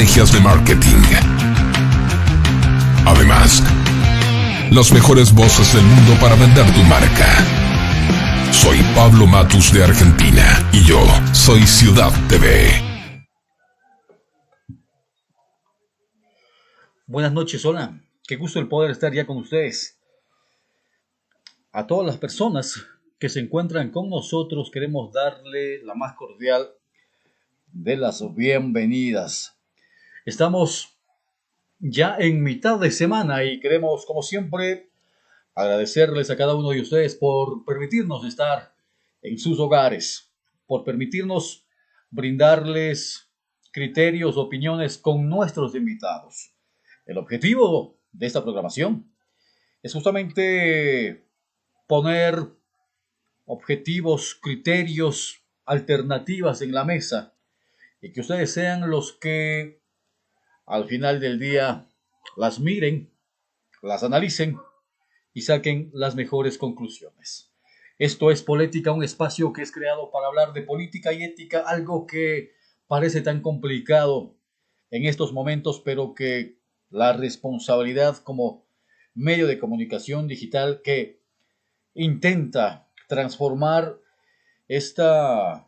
estrategias de marketing. Además, las mejores voces del mundo para vender tu marca. Soy Pablo Matus de Argentina y yo soy Ciudad TV. Buenas noches, hola. Qué gusto el poder estar ya con ustedes. A todas las personas que se encuentran con nosotros queremos darle la más cordial de las bienvenidas. Estamos ya en mitad de semana y queremos, como siempre, agradecerles a cada uno de ustedes por permitirnos estar en sus hogares, por permitirnos brindarles criterios, opiniones con nuestros invitados. El objetivo de esta programación es justamente poner objetivos, criterios, alternativas en la mesa y que ustedes sean los que al final del día las miren, las analicen y saquen las mejores conclusiones. Esto es Polética, un espacio que es creado para hablar de política y ética, algo que parece tan complicado en estos momentos, pero que la responsabilidad como medio de comunicación digital que intenta transformar esta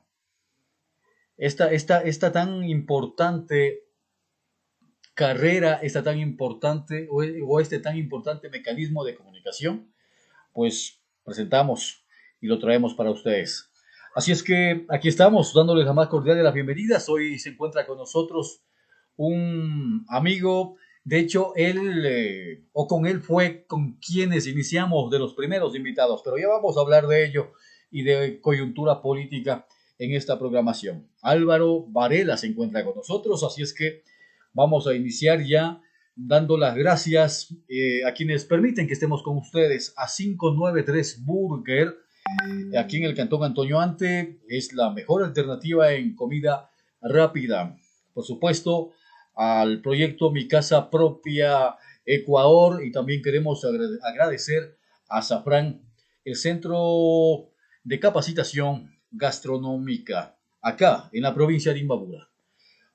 tan importante carrera, esta tan importante o este tan importante mecanismo de comunicación, pues presentamos y lo traemos para ustedes. Así es que aquí estamos dándoles la más cordial de las bienvenidas. Hoy se encuentra con nosotros un amigo. De hecho, con él fue con quienes iniciamos de los primeros invitados, pero ya vamos a hablar de ello y de coyuntura política en esta programación. Álvaro Varela se encuentra con nosotros, así es que vamos a iniciar ya dando las gracias a quienes permiten que estemos con ustedes. A 593 Burger, aquí en el Cantón Antonio Ante, es la mejor alternativa en comida rápida. Por supuesto, al proyecto Mi Casa Propia Ecuador, y también queremos agradecer a Safran, el centro de capacitación gastronómica, acá en la provincia de Imbabura.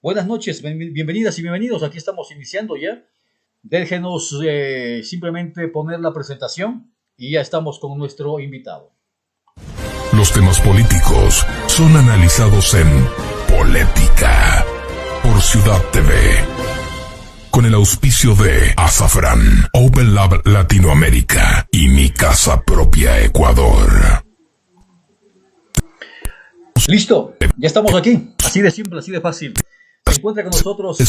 Buenas noches, bienvenidas y bienvenidos, aquí estamos iniciando ya. Déjenos simplemente poner la presentación y ya estamos con nuestro invitado. Los temas políticos son analizados en Polética por Ciudad TV, con el auspicio de Azafrán, Open Lab Latinoamérica y Mi Casa Propia Ecuador. Listo, ya estamos aquí, así de simple, así de fácil. Se encuentra con nosotros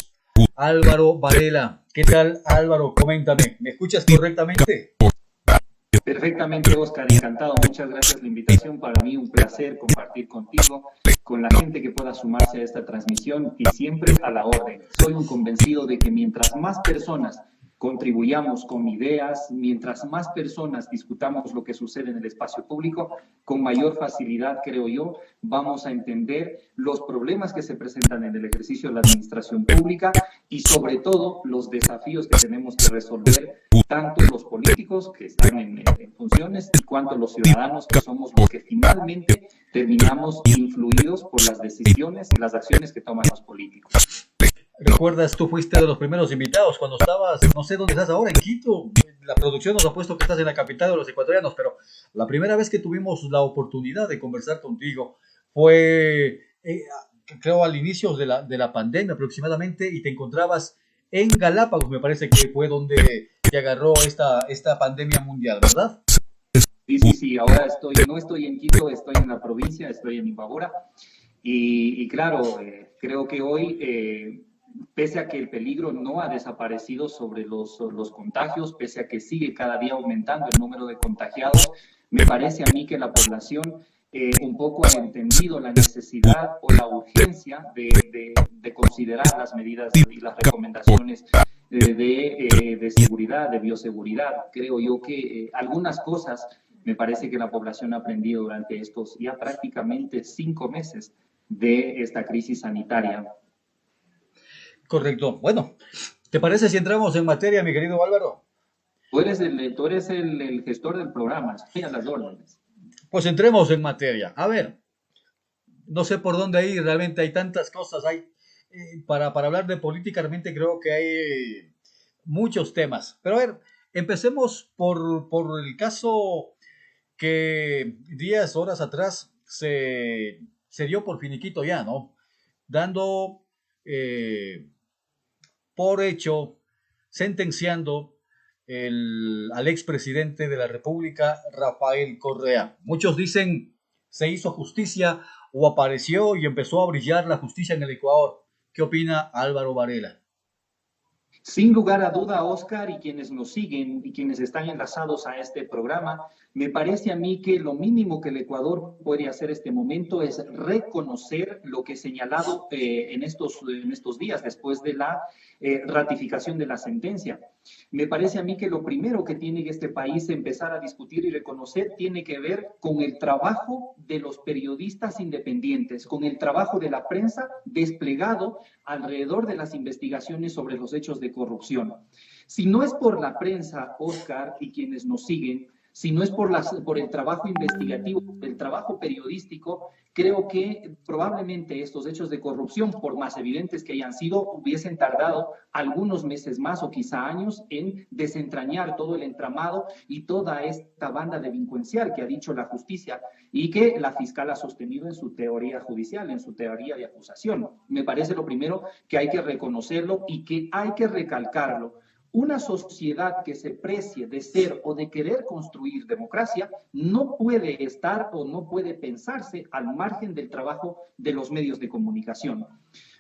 Álvaro Varela. ¿Qué tal, Álvaro? Coméntame, ¿me escuchas correctamente? Perfectamente, Oscar, encantado. Muchas gracias por la invitación. Para mí un placer compartir contigo, con la gente que pueda sumarse a esta transmisión y siempre a la orden. Soy un convencido de que mientras más personas contribuyamos con ideas, mientras más personas discutamos lo que sucede en el espacio público, con mayor facilidad, creo yo, vamos a entender los problemas que se presentan en el ejercicio de la administración pública y sobre todo los desafíos que tenemos que resolver, tanto los políticos que están en funciones y cuanto los ciudadanos que somos los que finalmente terminamos influidos por las decisiones y las acciones que toman los políticos. ¿Recuerdas? Tú fuiste de los primeros invitados cuando estabas, no sé dónde estás ahora, en Quito. La producción nos ha puesto que estás en la capital de los ecuatorianos, pero la primera vez que tuvimos la oportunidad de conversar contigo fue, creo, al inicio de la pandemia aproximadamente, y te encontrabas en Galápagos, me parece que fue donde te agarró esta pandemia mundial, ¿verdad? Sí, ahora no estoy en Quito, estoy en la provincia, estoy en Imbabura, y claro, creo que hoy... pese a que el peligro no ha desaparecido sobre los contagios, pese a que sigue cada día aumentando el número de contagiados, me parece a mí que la población un poco ha entendido la necesidad o la urgencia de considerar las medidas y las recomendaciones de seguridad, de bioseguridad. Creo yo que algunas cosas me parece que la población ha aprendido durante estos ya prácticamente 5 meses de esta crisis sanitaria. Correcto. Bueno, ¿te parece si entramos en materia, mi querido Álvaro? Tú eres el gestor del programa, estoy a las órdenes. Pues entremos en materia. A ver, no sé por dónde ir, realmente hay tantas cosas, hay para hablar de política realmente creo que hay muchos temas. Pero a ver, empecemos por el caso que días, horas atrás se dio por finiquito ya, ¿no? Dando por hecho, sentenciando al expresidente de la República, Rafael Correa. Muchos dicen se hizo justicia o apareció y empezó a brillar la justicia en el Ecuador. ¿Qué opina Álvaro Varela? Sin lugar a duda, Oscar, y quienes nos siguen y quienes están enlazados a este programa, me parece a mí que lo mínimo que el Ecuador puede hacer este momento es reconocer lo que he señalado en estos días después de la ratificación de la sentencia. Me parece a mí que lo primero que tiene este país empezar a discutir y reconocer tiene que ver con el trabajo de los periodistas independientes, con el trabajo de la prensa desplegado alrededor de las investigaciones sobre los hechos de corrupción. Si no es por la prensa, Oscar, y quienes nos siguen, si no es por el trabajo investigativo, el trabajo periodístico, creo que probablemente estos hechos de corrupción, por más evidentes que hayan sido, hubiesen tardado algunos meses más o quizá años en desentrañar todo el entramado y toda esta banda delincuencial que ha dicho la justicia y que la fiscal ha sostenido en su teoría judicial, en su teoría de acusación. Me parece lo primero que hay que reconocerlo y que hay que recalcarlo. Una sociedad que se precie de ser o de querer construir democracia no puede estar o no puede pensarse al margen del trabajo de los medios de comunicación.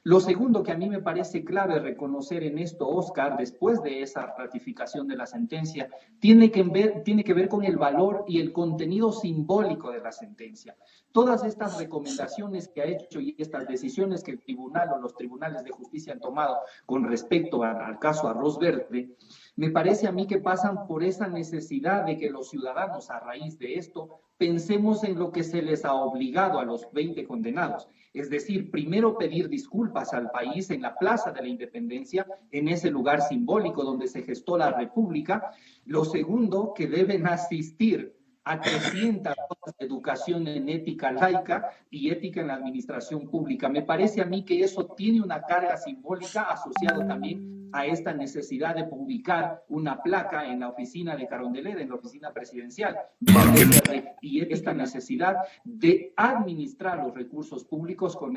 Lo segundo que a mí me parece clave reconocer en esto, Oscar, después de esa ratificación de la sentencia, tiene que ver con el valor y el contenido simbólico de la sentencia. Todas estas recomendaciones que ha hecho y estas decisiones que el tribunal o los tribunales de justicia han tomado con respecto al caso Arroz Verde, me parece a mí que pasan por esa necesidad de que los ciudadanos, a raíz de esto, pensemos en lo que se les ha obligado a los 20 condenados. Es decir, primero pedir disculpas al país en la Plaza de la Independencia, en ese lugar simbólico donde se gestó la República. Lo segundo, que deben asistir a 300 horas de educación en ética laica y ética en la administración pública. Me parece a mí que eso tiene una carga simbólica asociada también a esta necesidad de publicar una placa en la oficina de Carondelet, en la oficina presidencial, y esta necesidad de administrar los recursos públicos con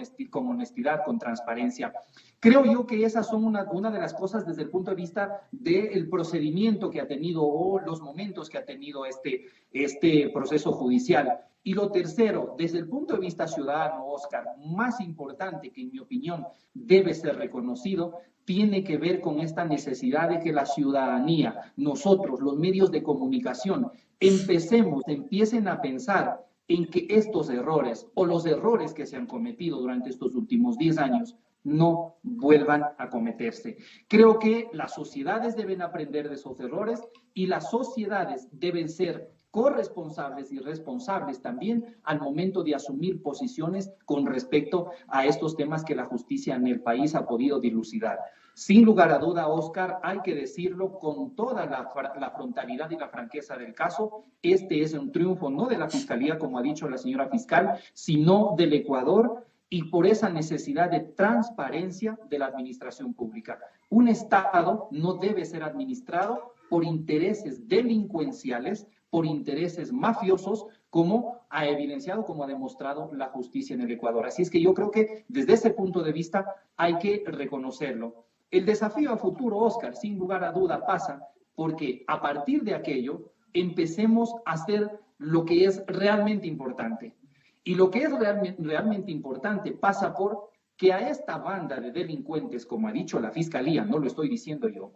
honestidad, con transparencia. Creo yo que esas son una de las cosas desde el punto de vista del procedimiento que ha tenido o los momentos que ha tenido este proceso judicial. Y lo tercero, desde el punto de vista ciudadano, Oscar, más importante que en mi opinión debe ser reconocido, tiene que ver con esta necesidad de que la ciudadanía, nosotros, los medios de comunicación, empiecen a pensar en que estos errores o los errores que se han cometido durante estos últimos 10 años no vuelvan a cometerse. Creo que las sociedades deben aprender de esos errores y las sociedades deben ser corresponsables y responsables también al momento de asumir posiciones con respecto a estos temas que la justicia en el país ha podido dilucidar. Sin lugar a duda, Oscar, hay que decirlo con toda la frontalidad y la franqueza del caso, este es un triunfo no de la Fiscalía, como ha dicho la señora fiscal, sino del Ecuador y por esa necesidad de transparencia de la administración pública. Un Estado no debe ser administrado por intereses delincuenciales, por intereses mafiosos, como ha evidenciado, como ha demostrado la justicia en el Ecuador. Así es que yo creo que desde ese punto de vista hay que reconocerlo. El desafío a futuro, Oscar, sin lugar a duda pasa porque a partir de aquello empecemos a hacer lo que es realmente importante. Y lo que es realmente importante pasa por que a esta banda de delincuentes, como ha dicho la Fiscalía, no lo estoy diciendo yo,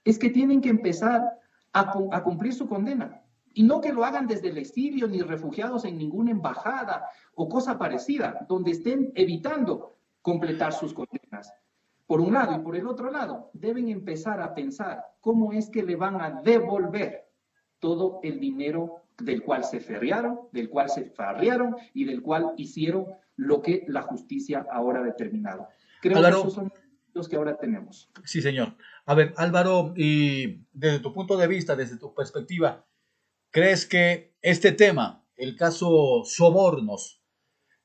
es que tienen que empezar a cumplir su condena. Y no que lo hagan desde el exilio ni refugiados en ninguna embajada o cosa parecida, donde estén evitando completar sus condenas. Por un lado y por el otro lado, deben empezar a pensar cómo es que le van a devolver todo el dinero del cual se ferrearon, del cual se farrearon y del cual hicieron lo que la justicia ahora ha determinado. Creo Álvaro, que esos son los que ahora tenemos. Sí, señor. A ver, Álvaro, y desde tu punto de vista, desde tu perspectiva, ¿crees que este tema, el caso Sobornos,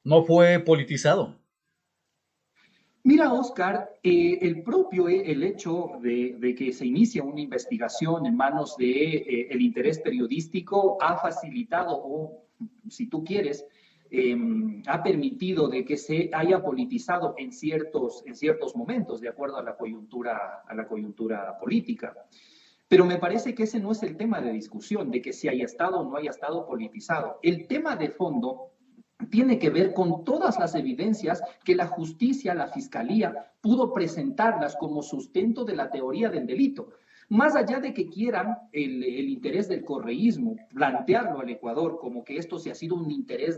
no fue politizado? Mira, Oscar, el hecho de que se inicie una investigación en manos de el interés periodístico ha facilitado, o si tú quieres, ha permitido de que se haya politizado en ciertos momentos, de acuerdo a la coyuntura política. Pero me parece que ese no es el tema de discusión, de que si haya estado o no haya estado politizado. El tema de fondo tiene que ver con todas las evidencias que la justicia, la fiscalía, pudo presentarlas como sustento de la teoría del delito. Más allá de que quieran el interés del correísmo, plantearlo al Ecuador como que esto se ha sido un interés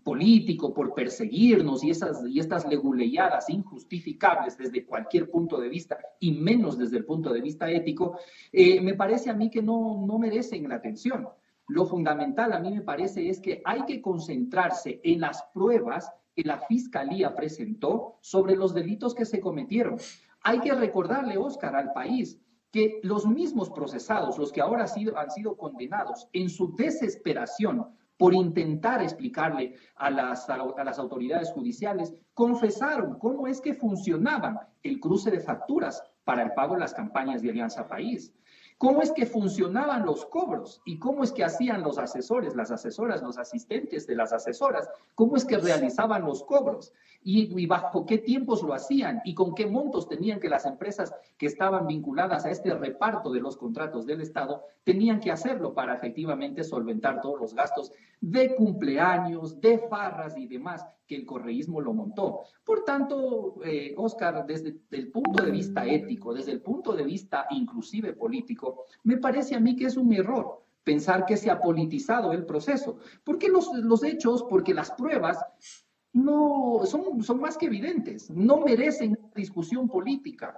político por perseguirnos y estas leguleyadas injustificables desde cualquier punto de vista y menos desde el punto de vista ético, me parece a mí que no merecen la atención. Lo fundamental a mí me parece es que hay que concentrarse en las pruebas que la Fiscalía presentó sobre los delitos que se cometieron. Hay que recordarle, Óscar, al país que los mismos procesados, los que ahora han sido condenados, en su desesperación por intentar explicarle a las autoridades judiciales, confesaron cómo es que funcionaban el cruce de facturas para el pago de las campañas de Alianza País. ¿Cómo es que funcionaban los cobros? ¿Y cómo es que hacían los asesores, las asesoras, los asistentes de las asesoras? ¿Cómo es que realizaban los cobros? ¿Y bajo qué tiempos lo hacían? ¿Y con qué montos tenían que las empresas que estaban vinculadas a este reparto de los contratos del Estado tenían que hacerlo para efectivamente solventar todos los gastos de cumpleaños, de farras y demás que el correísmo lo montó? Por tanto, Óscar, desde el punto de vista ético, desde el punto de vista inclusive político, me parece a mí que es un error pensar que se ha politizado el proceso. ¿Por qué los hechos? Porque las pruebas no son más que evidentes, no merecen una discusión política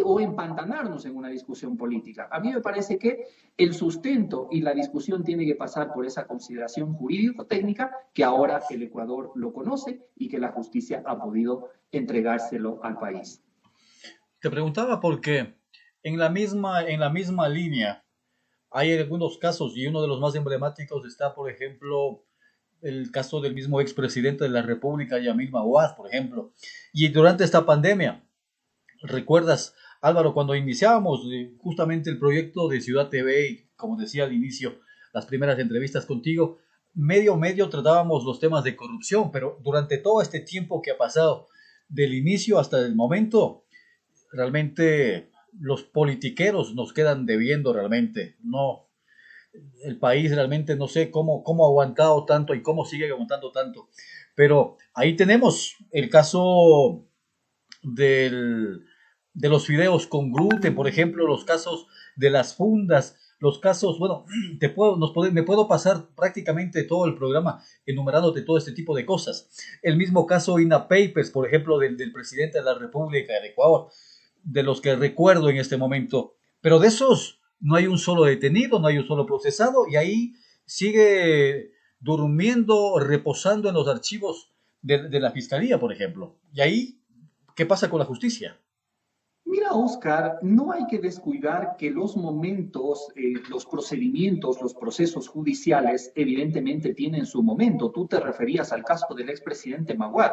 o empantanarnos en una discusión política. A mí me parece que el sustento y la discusión tiene que pasar por esa consideración jurídico-técnica que ahora el Ecuador lo conoce y que la justicia ha podido entregárselo al país. Te preguntaba porque en la misma línea hay algunos casos y uno de los más emblemáticos está, por ejemplo, el caso del mismo expresidente de la República, Yamil Maguad, por ejemplo. Y durante esta pandemia, ¿recuerdas, Álvaro, cuando iniciábamos justamente el proyecto de Ciudad TV, y como decía al inicio, las primeras entrevistas contigo, medio tratábamos los temas de corrupción, pero durante todo este tiempo que ha pasado, del inicio hasta el momento, realmente los politiqueros nos quedan debiendo realmente, no. El país realmente no sé cómo ha aguantado tanto y cómo sigue aguantando tanto. Pero ahí tenemos el caso de los fideos con gluten, por ejemplo, los casos de las fundas, los casos, bueno, me puedo pasar prácticamente todo el programa enumerándote todo este tipo de cosas. El mismo caso INA Papers, por ejemplo, del presidente de la República de Ecuador, de los que recuerdo en este momento. Pero de esos no hay un solo detenido, no hay un solo procesado y ahí sigue durmiendo, reposando en los archivos de la Fiscalía, por ejemplo. Y ahí, ¿qué pasa con la justicia? Mira, Oscar, no hay que descuidar que los momentos, los procedimientos, los procesos judiciales evidentemente tienen su momento. Tú te referías al caso del expresidente Maguad.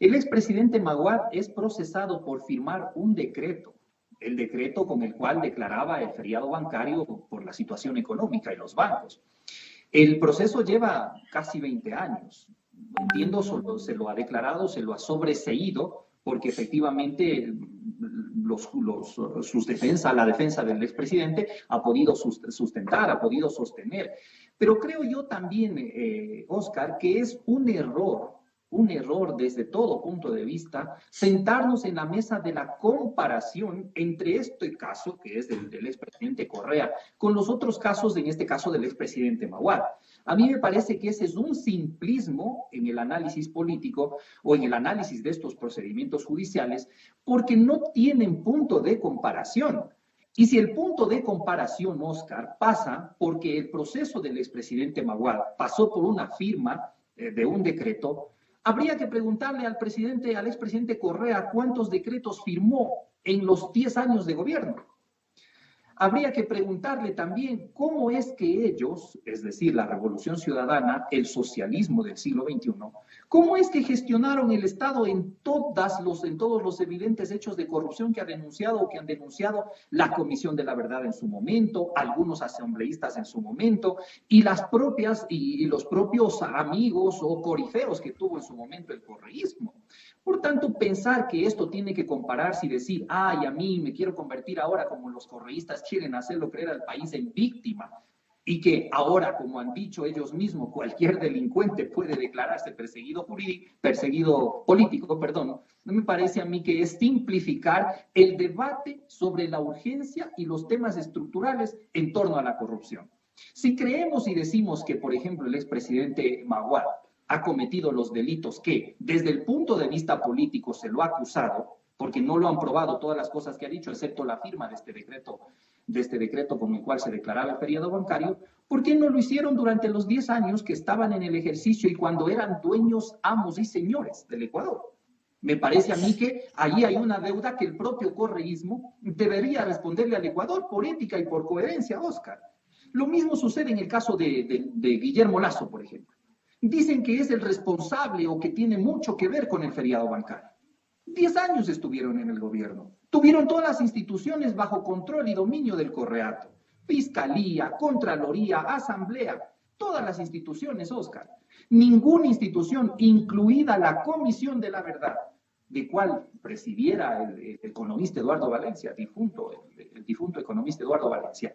El expresidente Maguad es procesado por firmar un decreto, el decreto con el cual declaraba el feriado bancario por la situación económica y los bancos. El proceso lleva casi 20 años. Entiendo, se lo ha declarado, se lo ha sobreseído, porque efectivamente la defensa del expresidente ha podido sustentar, ha podido sostener. Pero creo yo también, Óscar, que es un error desde todo punto de vista, sentarnos en la mesa de la comparación entre este caso, que es del expresidente Correa, con los otros casos, en este caso del expresidente Maguad. A mí me parece que ese es un simplismo en el análisis político o en el análisis de estos procedimientos judiciales, porque no tienen punto de comparación. Y si el punto de comparación, Óscar, pasa porque el proceso del expresidente Maguad pasó por una firma de un decreto, habría que preguntarle al expresidente Correa cuántos decretos firmó en los 10 años de gobierno. habría que preguntarle también cómo es que ellos, es decir, la Revolución Ciudadana, el socialismo del siglo XXI, cómo es que gestionaron el Estado en todos los evidentes hechos de corrupción que ha denunciado o que han denunciado la Comisión de la Verdad en su momento, algunos asambleístas en su momento, y los propios amigos o corifeos que tuvo en su momento el correísmo. Por tanto, pensar que esto tiene que compararse y decir, ay, a mí me quiero convertir ahora como los correístas quieren hacerlo creer al país en víctima, y que ahora, como han dicho ellos mismos, cualquier delincuente puede declararse perseguido político, perdón, no me parece a mí que es simplificar el debate sobre la urgencia y los temas estructurales en torno a la corrupción. Si creemos y decimos que, por ejemplo, el expresidente Maguad ha cometido los delitos que, desde el punto de vista político, se lo ha acusado, porque no lo han probado todas las cosas que ha dicho, excepto la firma de este decreto con el cual se declaraba el feriado bancario, ¿por qué no lo hicieron durante los 10 años que estaban en el ejercicio y cuando eran dueños, amos y señores del Ecuador? Me parece a mí que allí hay una deuda que el propio correísmo debería responderle al Ecuador por ética y por coherencia, Oscar. Lo mismo sucede en el caso de Guillermo Lasso, por ejemplo. Dicen que es el responsable o que tiene mucho que ver con el feriado bancario. 10 años estuvieron en el gobierno. Tuvieron todas las instituciones bajo control y dominio del Correato. Fiscalía, Contraloría, Asamblea, todas las instituciones, Oscar. Ninguna institución, incluida la Comisión de la Verdad, de cual presidiera el economista Eduardo Valencia, el difunto economista Eduardo Valencia.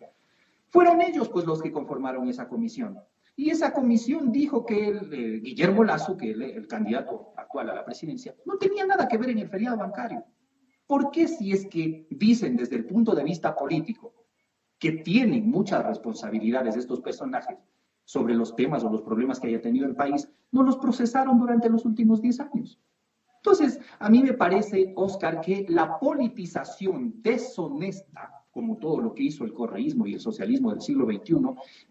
Fueron ellos pues los que conformaron esa comisión. Y esa comisión dijo que Guillermo Lasso, que el candidato actual a la presidencia, no tenía nada que ver en el feriado bancario. ¿Por qué si es que dicen desde el punto de vista político que tienen muchas responsabilidades estos personajes sobre los temas o los problemas que haya tenido el país, no los procesaron durante los últimos 10 años? Entonces, a mí me parece, Oscar, que la politización deshonesta, como todo lo que hizo el correísmo y el socialismo del siglo XXI,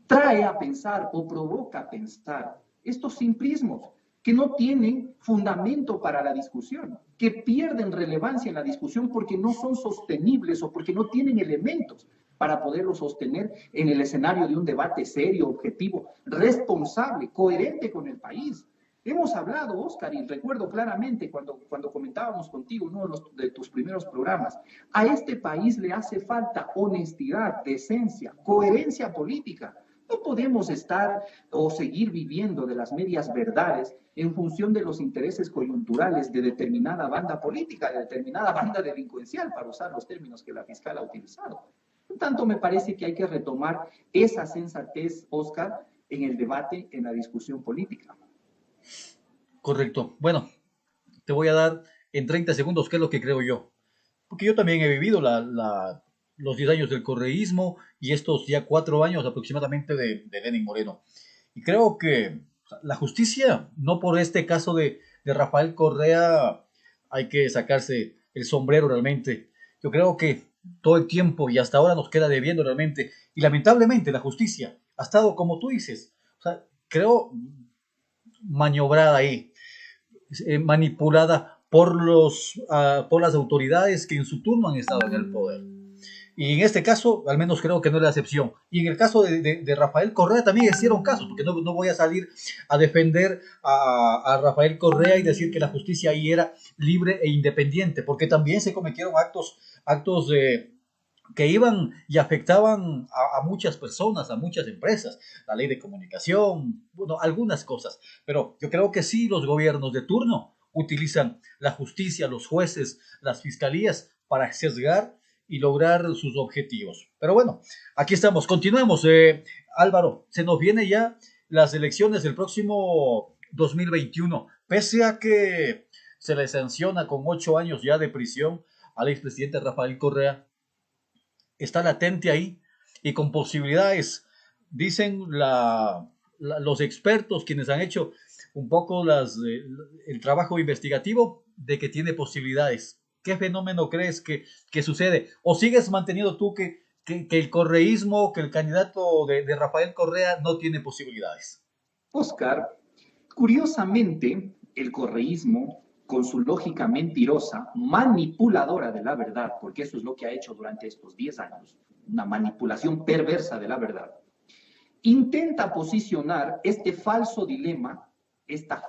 trae a pensar o provoca a pensar estos simplismos que no tienen fundamento para la discusión, que pierden relevancia en la discusión porque no son sostenibles o porque no tienen elementos para poderlo sostener en el escenario de un debate serio, objetivo, responsable, coherente con el país. Hemos hablado, Oscar, y recuerdo claramente cuando comentábamos contigo en uno de tus primeros programas, a este país le hace falta honestidad, decencia, coherencia política. No podemos estar o seguir viviendo de las medias verdades en función de los intereses coyunturales de determinada banda política, de determinada banda delincuencial, para usar los términos que la fiscal ha utilizado. Por tanto, me parece que hay que retomar esa sensatez, Oscar, en el debate, en la discusión política. Correcto. Bueno, te voy a dar en 30 segundos qué es lo que creo yo. Porque yo también he vivido los 10 años del correísmo y estos ya 4 años aproximadamente de Lenín Moreno. Y creo que la justicia, no por este caso de Rafael Correa, hay que sacarse el sombrero realmente. Yo creo que todo el tiempo y hasta ahora nos queda debiendo realmente. Y lamentablemente la justicia ha estado, como tú dices, o sea, creo maniobrada ahí, manipulada por las autoridades que en su turno han estado en el poder. Y en este caso, al menos creo que no es la excepción. Y en el caso de Rafael Correa también hicieron caso, porque no voy a salir a defender a Rafael Correa y decir que la justicia ahí era libre e independiente, porque también se cometieron actos que iban y afectaban a muchas personas, a muchas empresas, la ley de comunicación, bueno, algunas cosas. Pero yo creo que sí, los gobiernos de turno utilizan la justicia, los jueces, las fiscalías para sesgar y lograr sus objetivos. Pero bueno, aquí estamos, continuemos. Álvaro, se nos viene ya las elecciones del próximo 2021, pese a que se le sanciona con 8 años ya de prisión al expresidente Rafael Correa, está latente ahí y con posibilidades, dicen los expertos, quienes han hecho un poco el trabajo investigativo, de que tiene posibilidades. ¿Qué fenómeno crees que sucede? ¿O sigues manteniendo tú que el correísmo, que el candidato de Rafael Correa no tiene posibilidades? Oscar, curiosamente, el correísmo, con su lógica mentirosa, manipuladora de la verdad, porque eso es lo que ha hecho durante estos 10 años, una manipulación perversa de la verdad, intenta posicionar este falso dilema, esta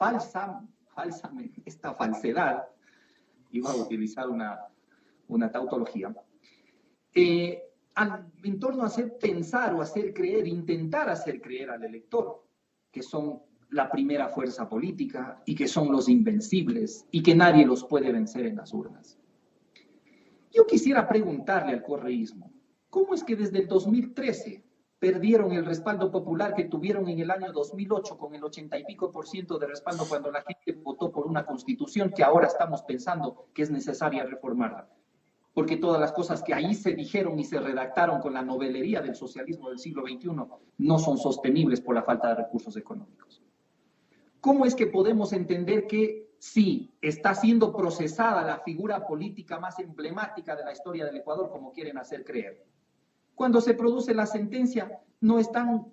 falsedad, iba a utilizar una tautología, en torno a hacer pensar o hacer creer, intentar hacer creer al elector que son la primera fuerza política y que son los invencibles y que nadie los puede vencer en las urnas. Yo quisiera preguntarle al correísmo, ¿cómo es que desde el 2013 perdieron el respaldo popular que tuvieron en el año 2008 con el 80 y pico % de respaldo cuando la gente votó por una constitución que ahora estamos pensando que es necesaria reformarla? Porque todas las cosas que ahí se dijeron y se redactaron con la novelería del socialismo del siglo XXI no son sostenibles por la falta de recursos económicos. ¿Cómo es que podemos entender que sí está siendo procesada la figura política más emblemática de la historia del Ecuador, como quieren hacer creer? Cuando se produce la sentencia no están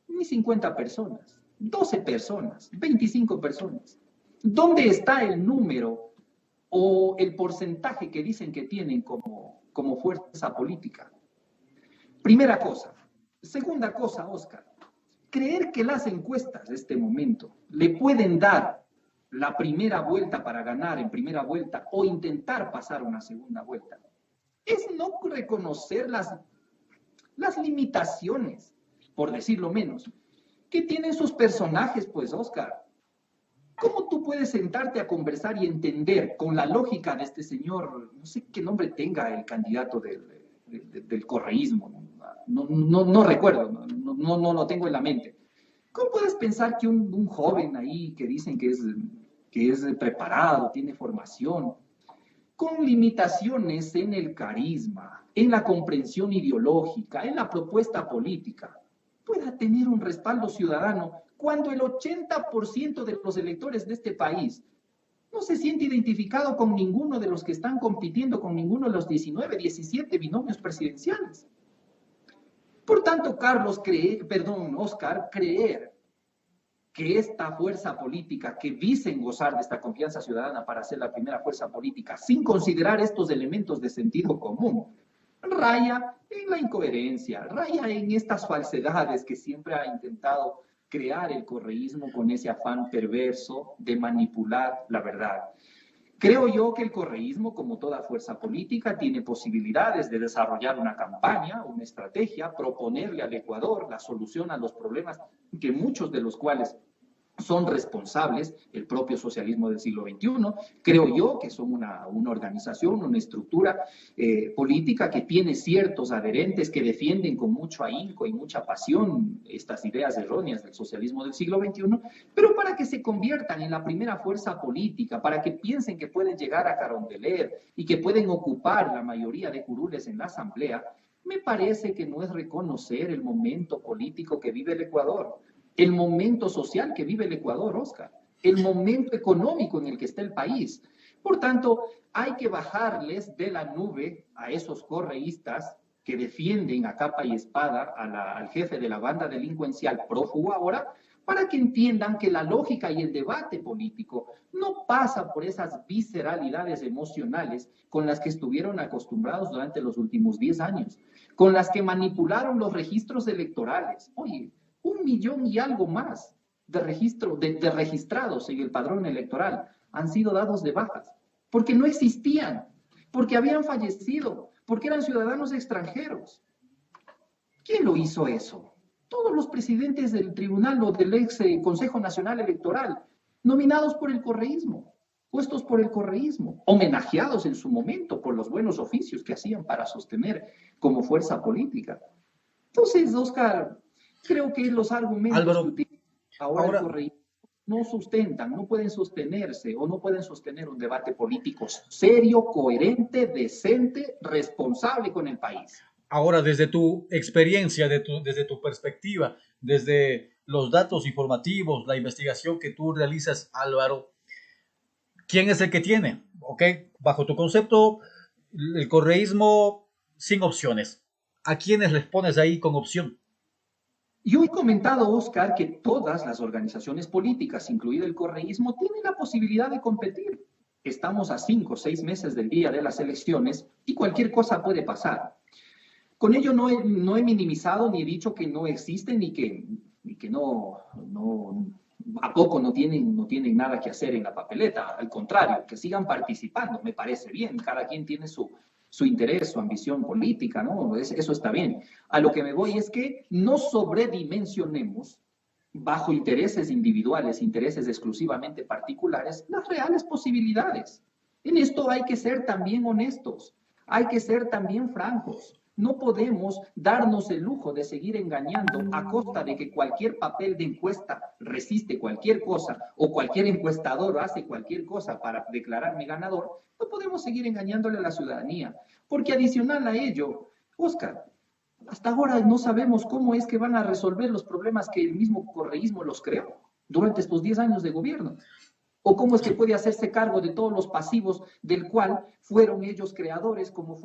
ni 50 personas, 12 personas, 25 personas. ¿Dónde está el número o el porcentaje que dicen que tienen como fuerza política? Primera cosa. Segunda cosa, Oscar, creer que las encuestas de este momento le pueden dar la primera vuelta para ganar en primera vuelta o intentar pasar una segunda vuelta es no reconocer las limitaciones, por decirlo menos, que tienen sus personajes, pues, Oscar. ¿Cómo tú puedes sentarte a conversar y entender con la lógica de este señor, no sé qué nombre tenga el candidato del correísmo, no recuerdo, no lo tengo en la mente? ¿Cómo puedes pensar que un joven ahí que dicen que es preparado, tiene formación, con limitaciones en el carisma, en la comprensión ideológica, en la propuesta política, pueda tener un respaldo ciudadano cuando el 80% de los electores de este país no se siente identificado con ninguno de los que están compitiendo, con ninguno de los 19, 17 binomios presidenciales? Por tanto, Oscar, creer que esta fuerza política que dicen gozar de esta confianza ciudadana para ser la primera fuerza política, sin considerar estos elementos de sentido común, raya en la incoherencia, raya en estas falsedades que siempre ha intentado crear el correísmo con ese afán perverso de manipular la verdad. Creo yo que el correísmo, como toda fuerza política, tiene posibilidades de desarrollar una campaña, una estrategia, proponerle al Ecuador la solución a los problemas que muchos de los cuales son responsables el propio socialismo del siglo XXI. Creo yo que son una organización, una estructura política que tiene ciertos adherentes que defienden con mucho ahínco y mucha pasión estas ideas erróneas del socialismo del siglo XXI, pero para que se conviertan en la primera fuerza política, para que piensen que pueden llegar a Carondelet y que pueden ocupar la mayoría de curules en la asamblea, me parece que no es reconocer el momento político que vive el Ecuador, el momento social que vive el Ecuador, Oscar, el momento económico en el que está el país. Por tanto, hay que bajarles de la nube a esos correístas que defienden a capa y espada al jefe de la banda delincuencial prófugo ahora, para que entiendan que la lógica y el debate político no pasa por esas visceralidades emocionales con las que estuvieron acostumbrados durante los últimos 10 años, con las que manipularon los registros electorales. Oye, 1 millón y algo más de registrados en el padrón electoral han sido dados de bajas, porque no existían, porque habían fallecido, porque eran ciudadanos extranjeros. ¿Quién lo hizo eso? Todos los presidentes del tribunal o del ex Consejo Nacional Electoral, nominados por el correísmo, puestos por el correísmo, homenajeados en su momento por los buenos oficios que hacían para sostener como fuerza política. Entonces, Oscar, creo que los argumentos Álvaro, que utiliza ahora el correísmo no sustentan, no pueden sostenerse o no pueden sostener un debate político serio, coherente, decente, responsable con el país. Ahora, desde tu experiencia, desde tu perspectiva, desde los datos informativos, la investigación que tú realizas, Álvaro, ¿quién es el que tiene? ¿Ok? Bajo tu concepto, el correísmo sin opciones. ¿A quiénes les pones ahí con opción? Yo he comentado, Oscar, que todas las organizaciones políticas, incluido el correísmo, tienen la posibilidad de competir. Estamos a 5 o 6 meses del día de las elecciones y cualquier cosa puede pasar. Con ello no he minimizado ni he dicho que no existen ni que no, a poco no tienen nada que hacer en la papeleta. Al contrario, que sigan participando, me parece bien. Cada quien tiene su interés, su ambición política, ¿no? Eso está bien. A lo que me voy es que no sobredimensionemos bajo intereses individuales, intereses exclusivamente particulares, las reales posibilidades. En esto hay que ser también honestos, hay que ser también francos. No podemos darnos el lujo de seguir engañando a costa de que cualquier papel de encuesta resiste cualquier cosa o cualquier encuestador hace cualquier cosa para declararme ganador. No podemos seguir engañándole a la ciudadanía, porque adicional a ello, Oscar, hasta ahora no sabemos cómo es que van a resolver los problemas que el mismo correísmo los creó durante estos 10 años de gobierno. O cómo es que puede hacerse cargo de todos los pasivos del cual fueron ellos creadores, como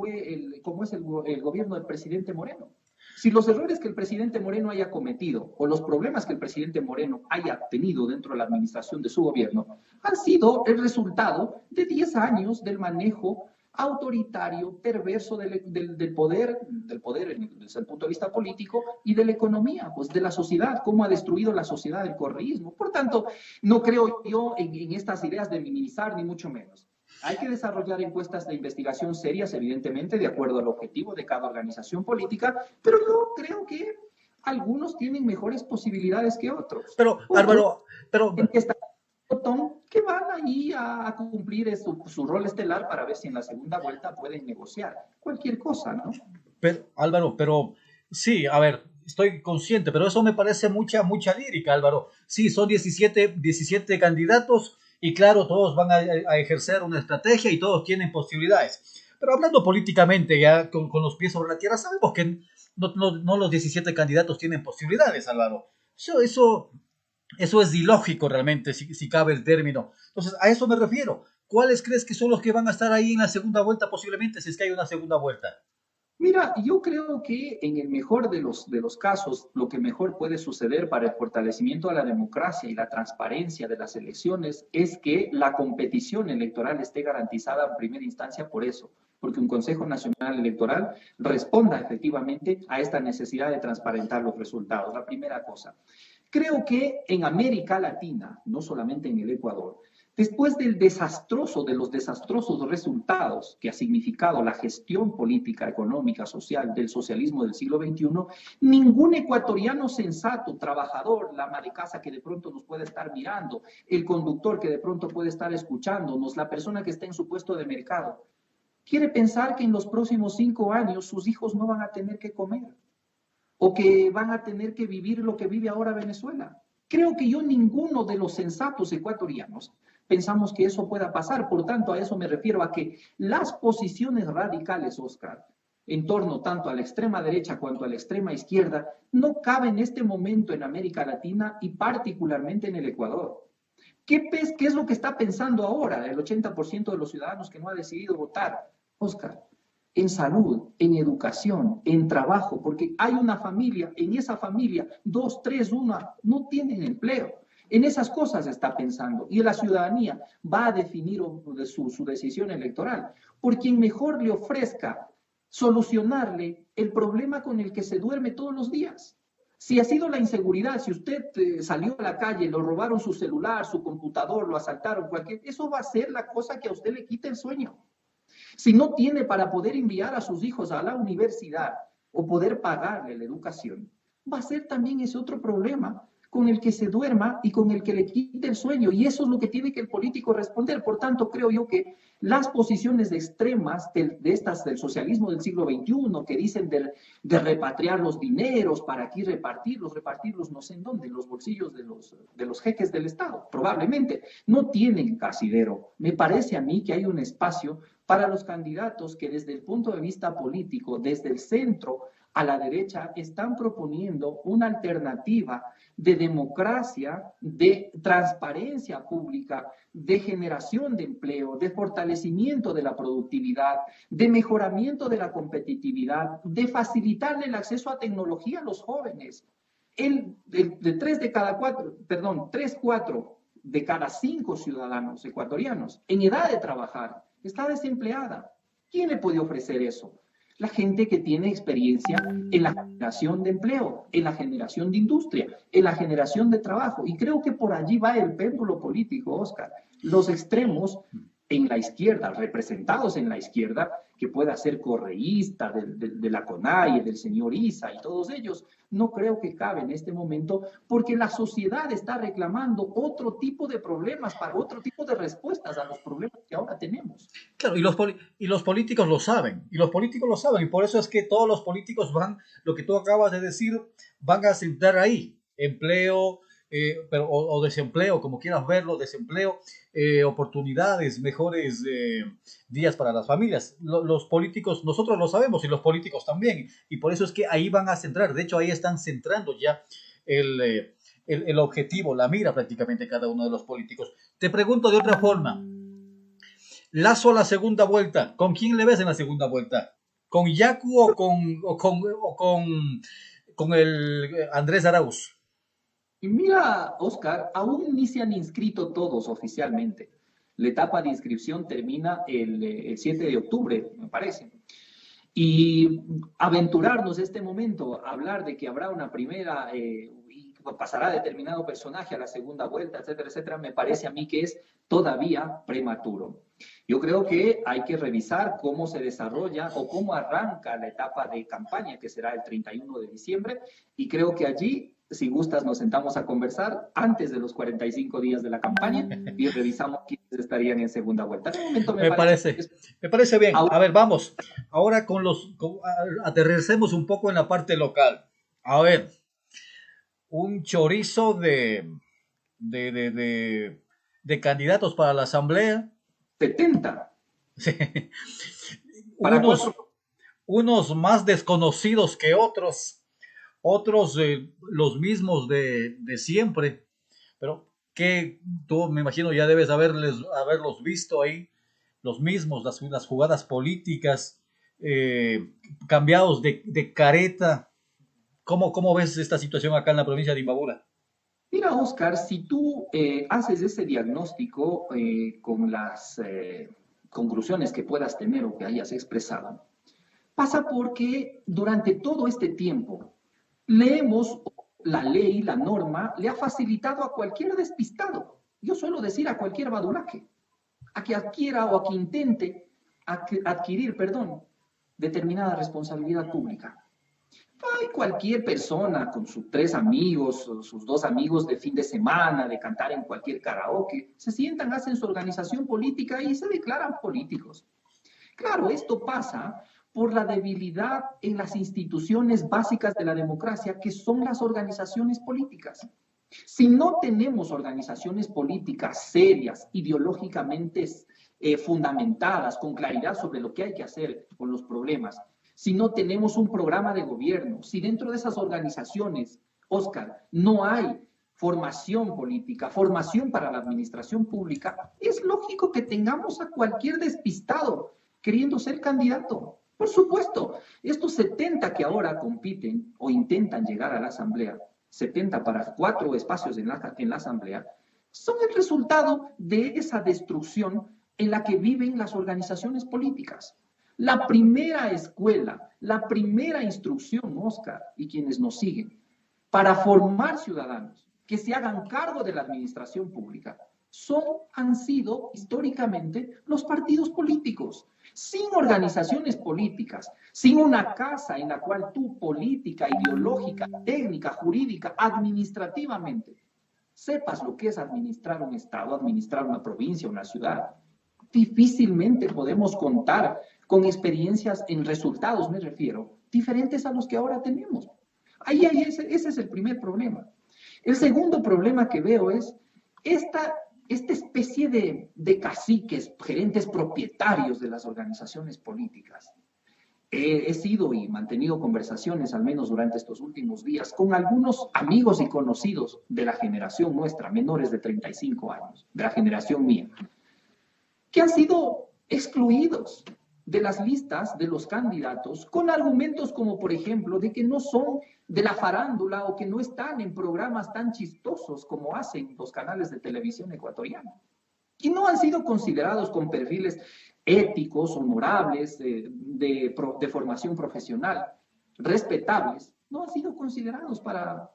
es el gobierno del presidente Moreno. Si los errores que el presidente Moreno haya cometido o los problemas que el presidente Moreno haya tenido dentro de la administración de su gobierno han sido el resultado de 10 años del manejo autoritario, perverso del poder desde el punto de vista político y de la economía, pues de la sociedad, cómo ha destruido la sociedad el correísmo. Por tanto, no creo yo en estas ideas de minimizar, ni mucho menos. Hay que desarrollar encuestas de investigación serias, evidentemente, de acuerdo al objetivo de cada organización política, pero yo creo que algunos tienen mejores posibilidades que otros. Pero, Álvaro, que van ahí a cumplir su rol estelar para ver si en la segunda vuelta pueden negociar cualquier cosa, ¿no? Pero, Álvaro, pero sí, a ver, estoy consciente, pero eso me parece mucha lírica, Álvaro. Sí, son 17 candidatos y claro, todos van a ejercer una estrategia y todos tienen posibilidades. Pero hablando políticamente, ya con los pies sobre la tierra, sabemos que no los 17 candidatos tienen posibilidades, Álvaro. Eso es ilógico realmente, si cabe el término. Entonces, a eso me refiero. ¿Cuáles crees que son los que van a estar ahí en la segunda vuelta posiblemente, si es que hay una segunda vuelta? Mira, yo creo que en el mejor de los casos, lo que mejor puede suceder para el fortalecimiento de la democracia y la transparencia de las elecciones es que la competición electoral esté garantizada en primera instancia por eso, porque un Consejo Nacional Electoral responda efectivamente a esta necesidad de transparentar los resultados. La primera cosa. Creo que en América Latina, no solamente en el Ecuador, después de los desastrosos resultados que ha significado la gestión política, económica, social del socialismo del siglo XXI, ningún ecuatoriano sensato, trabajador, la ama de casa que de pronto nos puede estar mirando, el conductor que de pronto puede estar escuchándonos, la persona que está en su puesto de mercado, quiere pensar que en los próximos 5 años sus hijos no van a tener que comer o que van a tener que vivir lo que vive ahora Venezuela. Creo que ninguno de los sensatos ecuatorianos pensamos que eso pueda pasar. Por tanto, a eso me refiero, a que las posiciones radicales, Oscar, en torno tanto a la extrema derecha cuanto a la extrema izquierda, no caben en este momento en América Latina y particularmente en el Ecuador. ¿Qué es lo que está pensando ahora el 80% de los ciudadanos que no ha decidido votar, Oscar? En salud, en educación, en trabajo, porque hay una familia, en esa familia, 2, 3, 1, no tienen empleo. En esas cosas está pensando y la ciudadanía va a definir su decisión electoral por quien mejor le ofrezca solucionarle el problema con el que se duerme todos los días. Si ha sido la inseguridad, si usted salió a la calle, lo robaron su celular, su computador, lo asaltaron, eso va a ser la cosa que a usted le quite el sueño. Si no tiene para poder enviar a sus hijos a la universidad o poder pagarle la educación, va a ser también ese otro problema con el que se duerma y con el que le quite el sueño. Y eso es lo que tiene que el político responder. Por tanto, creo yo que las posiciones extremas del socialismo del siglo XXI, que dicen de repatriar los dineros para aquí repartirlos no sé en dónde, en los bolsillos de los jeques del Estado, probablemente, no tienen casidero. Me parece a mí que hay un espacio para los candidatos que desde el punto de vista político, desde el centro a la derecha, están proponiendo una alternativa de democracia, de transparencia pública, de generación de empleo, de fortalecimiento de la productividad, de mejoramiento de la competitividad, de facilitarle el acceso a tecnología a los jóvenes. 4 de cada 5 ciudadanos ecuatorianos en edad de trabajar está desempleada. ¿Quién le puede ofrecer eso? la gente que tiene experiencia en la generación de empleo, en la generación de industria, en la generación de trabajo. Y creo que por allí va el péndulo político, Oscar. Los extremos en la izquierda, representados en la izquierda, que pueda ser correísta de la CONAIE, del señor Isa y todos ellos, no creo que cabe en este momento, porque la sociedad está reclamando otro tipo de problemas, para otro tipo de respuestas a los problemas que ahora tenemos. Claro, y los políticos lo saben, y por eso es que todos los políticos van, lo que tú acabas de decir, van a centrar ahí, empleo, o desempleo, como quieras verlo, desempleo, oportunidades, mejores días para las familias. Los políticos, nosotros lo sabemos y los políticos también, y por eso es que ahí van a centrar, de hecho ahí están centrando ya el objetivo, la mira prácticamente cada uno de los políticos. Te pregunto de otra forma, Lazo a la segunda vuelta, ¿con quién le ves en la segunda vuelta? ¿Con Yacu con el Andrés Arauz? Y mira, Oscar, aún ni se han inscrito todos oficialmente. La etapa de inscripción termina el 7 de octubre, me parece. Y aventurarnos este momento, hablar de que habrá una primera y pasará determinado personaje a la segunda vuelta, etcétera, etcétera, me parece a mí que es todavía prematuro. Yo creo que hay que revisar cómo se desarrolla o cómo arranca la etapa de campaña, que será el 31 de diciembre, y creo que allí, si gustas, nos sentamos a conversar antes de los 45 días de la campaña y revisamos quiénes estarían en segunda vuelta. De momento me parece bien. Ahora, a ver, vamos. Ahora aterricemos un poco en la parte local. A ver, un chorizo de candidatos para la asamblea. 70. Unos más desconocidos que otros los mismos de siempre, pero que tú me imagino ya debes haberlos visto ahí, los mismos, las jugadas políticas, cambiados de careta. ¿Cómo ves esta situación acá en la provincia de Imbabura? Mira, Oscar, si tú haces ese diagnóstico con las conclusiones que puedas tener o que hayas expresado, pasa porque durante todo este tiempo la ley, la norma, le ha facilitado a cualquier despistado, yo suelo decir a cualquier badulaque, a que adquiera o a que intente adquirir, determinada responsabilidad pública. Hay cualquier persona con sus 3 amigos, sus 2 amigos de fin de semana, de cantar en cualquier karaoke, se sientan, hacen su organización política y se declaran políticos. Claro, esto pasa por la debilidad en las instituciones básicas de la democracia, que son las organizaciones políticas. Si no tenemos organizaciones políticas serias, ideológicamente fundamentadas, con claridad sobre lo que hay que hacer con los problemas, si no tenemos un programa de gobierno, si dentro de esas organizaciones, Oscar, no hay formación política, formación para la administración pública, es lógico que tengamos a cualquier despistado queriendo ser candidato. Por supuesto, estos 70 que ahora compiten o intentan llegar a la asamblea, 70 para 4 espacios en la asamblea, son el resultado de esa destrucción en la que viven las organizaciones políticas. La primera escuela, la primera instrucción, Oscar, y quienes nos siguen, para formar ciudadanos que se hagan cargo de la administración pública, han sido históricamente los partidos políticos. Sin organizaciones políticas, sin una casa en la cual tú, política, ideológica, técnica, jurídica, administrativamente, sepas lo que es administrar un estado, administrar una provincia, una ciudad, difícilmente podemos contar con experiencias en resultados, me refiero, diferentes a los que ahora tenemos. Ese es el primer problema. El segundo problema que veo es esta especie de caciques, gerentes propietarios de las organizaciones políticas. He sido y mantenido conversaciones, al menos durante estos últimos días, con algunos amigos y conocidos de la generación nuestra, menores de 35 años, de la generación mía, que han sido excluidos de las listas de los candidatos con argumentos como, por ejemplo, de que no son de la farándula o que no están en programas tan chistosos como hacen los canales de televisión ecuatoriana. y no han sido considerados con perfiles éticos, honorables, de formación profesional, respetables, no han sido considerados para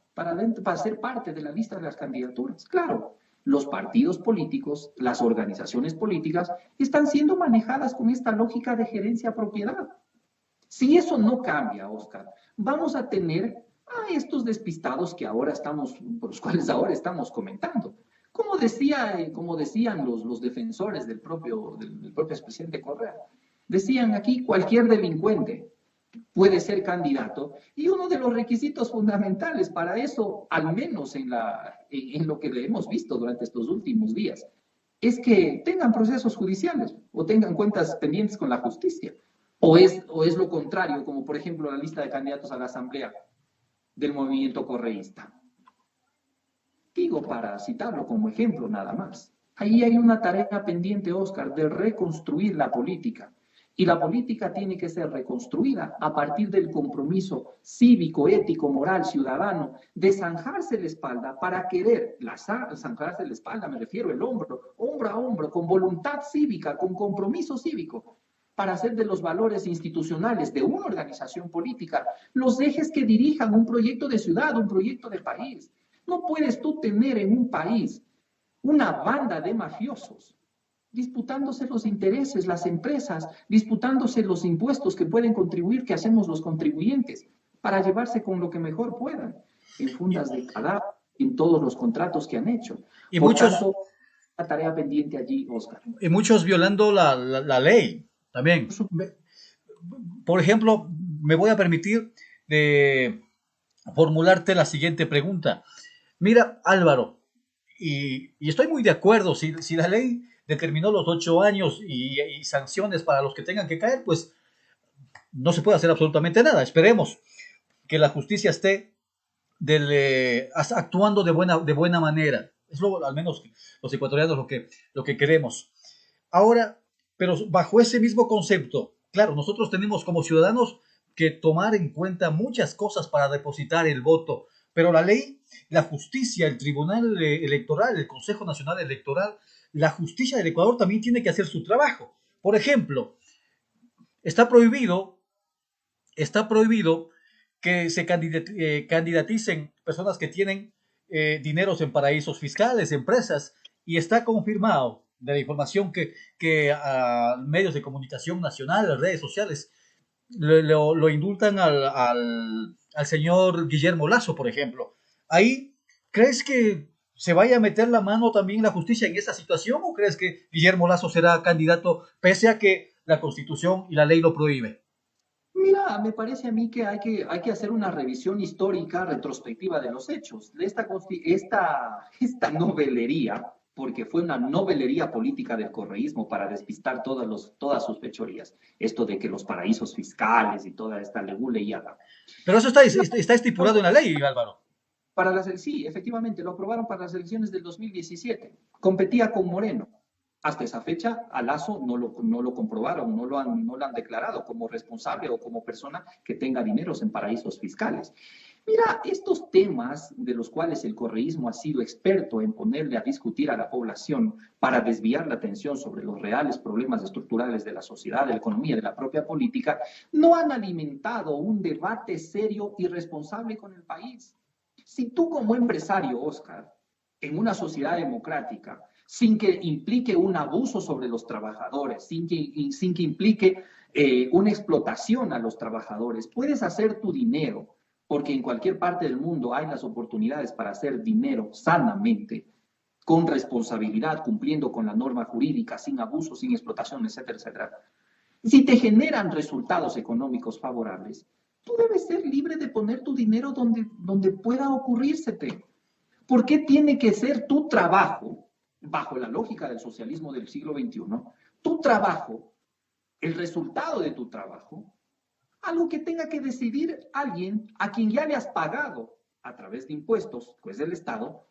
ser parte de la lista de las candidaturas. Claro, los partidos políticos, las organizaciones políticas, están siendo manejadas con esta lógica de gerencia-propiedad. Si eso no cambia, Oscar, vamos a tener a estos despistados por los cuales ahora estamos comentando. Como decían los defensores del propio expresidente Correa, decían aquí cualquier delincuente puede ser candidato, y uno de los requisitos fundamentales para eso, al menos en lo que hemos visto durante estos últimos días, es que tengan procesos judiciales o tengan cuentas pendientes con la justicia. O es lo contrario, como por ejemplo la lista de candidatos a la Asamblea del movimiento correísta. Digo, para citarlo como ejemplo nada más. Ahí hay una tarea pendiente, Oscar, de reconstruir la política. Y la política tiene que ser reconstruida a partir del compromiso cívico, ético, moral, ciudadano, de zanjarse la espalda para querer, zanjarse la espalda, me refiero el hombro a hombro, con voluntad cívica, con compromiso cívico, para hacer de los valores institucionales de una organización política los ejes que dirijan un proyecto de ciudad, un proyecto de país. No puedes tú tener en un país una banda de mafiosos disputándose los intereses, las empresas, disputándose los impuestos que pueden contribuir, que hacemos los contribuyentes, para llevarse con lo que mejor puedan, en fundas de cadáver, en todos los contratos que han hecho. Y muchos, la tarea pendiente allí, Oscar. Y muchos violando la ley también. Por ejemplo, me voy a permitir de formularte la siguiente pregunta. Mira, Álvaro, y estoy muy de acuerdo, si la ley determinó los 8 años y sanciones para los que tengan que caer, pues no se puede hacer absolutamente nada. Esperemos que la justicia esté actuando de buena manera. Es al menos los ecuatorianos lo que queremos. Ahora, pero bajo ese mismo concepto, claro, nosotros tenemos como ciudadanos que tomar en cuenta muchas cosas para depositar el voto, pero la ley, la justicia, el Tribunal Electoral, el Consejo Nacional Electoral, la justicia del Ecuador también tiene que hacer su trabajo. Por ejemplo, está prohibido que se candidaticen personas que tienen dineros en paraísos fiscales, empresas, y está confirmado de la información que medios de comunicación nacionales, redes sociales, lo indultan al señor Guillermo Lasso, por ejemplo. Ahí, ¿crees que se vaya a meter la mano también la justicia en esta situación, o crees que Guillermo Lasso será candidato pese a que la Constitución y la ley lo prohíben? Mira, me parece a mí que hay que hacer una revisión histórica, retrospectiva de los hechos. Esta novelería, porque fue una novelería política del correísmo para despistar todas sus fechorías. Esto de que los paraísos fiscales y toda esta leguleyada. Pero eso está estipulado en la ley, Álvaro. Sí, efectivamente, lo aprobaron para las elecciones del 2017. Competía con Moreno. Hasta esa fecha, a Lasso no lo comprobaron, no lo han declarado como responsable o como persona que tenga dineros en paraísos fiscales. Mira, estos temas de los cuales el correísmo ha sido experto en ponerle a discutir a la población para desviar la atención sobre los reales problemas estructurales de la sociedad, de la economía, de la propia política, no han alimentado un debate serio y responsable con el país. Si tú como empresario, Oscar, en una sociedad democrática, sin que implique un abuso sobre los trabajadores, sin que implique una explotación a los trabajadores, puedes hacer tu dinero, porque en cualquier parte del mundo hay las oportunidades para hacer dinero sanamente, con responsabilidad, cumpliendo con la norma jurídica, sin abuso, sin explotación, etcétera, etcétera. Si te generan resultados económicos favorables, tú debes ser libre de poner tu dinero donde pueda ocurrírsete. ¿Por qué tiene que ser tu trabajo, bajo la lógica del socialismo del siglo XXI, tu trabajo, el resultado de tu trabajo, algo que tenga que decidir alguien a quien ya le has pagado a través de impuestos, pues del Estado,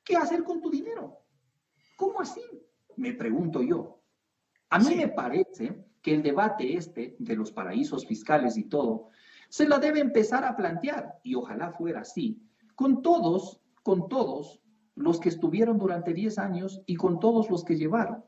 qué hacer con tu dinero? ¿Cómo así? Me pregunto yo. A mí me parece que el debate de los paraísos fiscales y todo, se la debe empezar a plantear, y ojalá fuera así, con todos los que estuvieron durante 10 años y con todos los que llevaron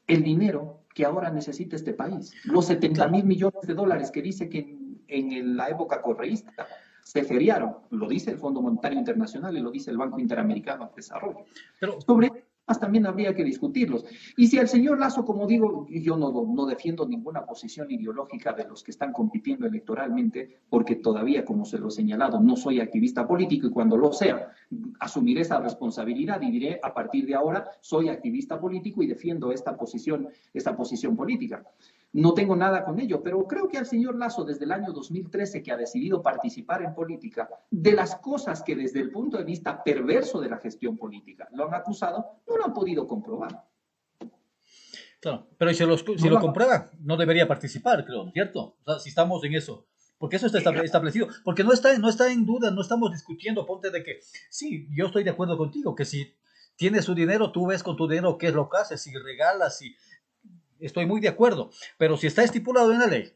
el dinero que ahora necesita este país. Los 70.000 millones de dólares que dice que en la época correísta se feriaron, lo dice el Fondo Monetario Internacional y lo dice el Banco Interamericano de Desarrollo. Pero sobre temas también habría que discutirlos. Y si el señor Lasso, como digo, yo no defiendo ninguna posición ideológica de los que están compitiendo electoralmente, porque todavía, como se lo he señalado, no soy activista político y cuando lo sea, asumiré esa responsabilidad y diré, a partir de ahora, soy activista político y defiendo esta posición política. No tengo nada con ello, pero creo que al señor Lasso, desde el año 2013, que ha decidido participar en política, de las cosas que desde el punto de vista perverso de la gestión política lo han acusado, no lo han podido comprobar. claro, pero si lo comprueba, no debería participar, creo, ¿cierto? O sea, si estamos en eso. Porque eso está establecido. Porque no está en duda, no estamos discutiendo, ponte de que, sí, yo estoy de acuerdo contigo, que si tienes su dinero, tú ves con tu dinero qué es lo que haces, si regalas, si... Estoy muy de acuerdo, pero si está estipulado en la ley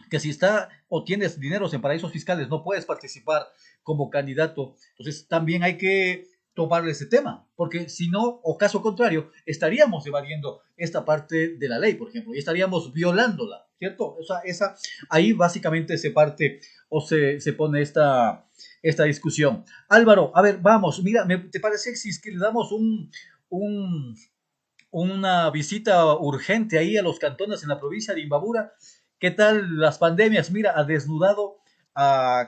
que si está o tienes dineros en paraísos fiscales no puedes participar como candidato, entonces también hay que tomar ese tema, porque si no, o caso contrario, estaríamos evadiendo esta parte de la ley, por ejemplo, y estaríamos violándola, ¿cierto? O sea, ahí básicamente se parte o se pone esta discusión. Álvaro, a ver, vamos, mira, ¿te parece si es que le damos una visita urgente ahí a los cantones en la provincia de Imbabura? ¿Qué tal las pandemias? Mira, ha desnudado